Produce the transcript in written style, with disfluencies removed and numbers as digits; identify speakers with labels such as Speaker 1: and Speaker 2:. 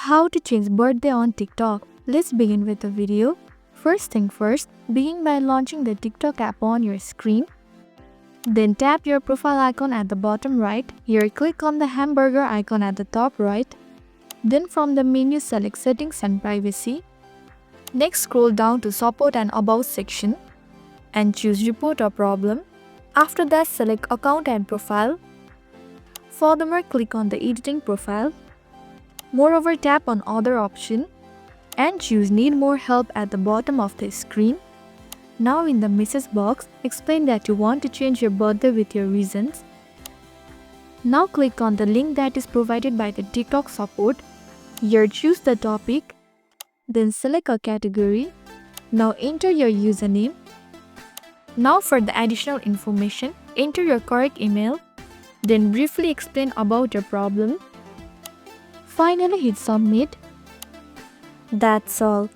Speaker 1: How to change birthday on TikTok. Let's begin with the video. First thing first, begin by launching the TikTok app on your screen. Then tap your profile icon at the bottom right. Here click on the hamburger icon at the top right. Then from the menu select settings and privacy. Next scroll down to support and about section and choose report or problem. After that select account and profile. Furthermore click on the editing profile. Moreover tap on other option and choose need more help at the bottom of the screen. Now in the message box, explain that you want to change your birthday with your reasons. Now click on the link that is provided by the TikTok support. Here choose the topic. Then select a category. Now enter your username. Now for the additional information, enter your correct email. Then briefly explain about your problem. Finally hit submit. That's all.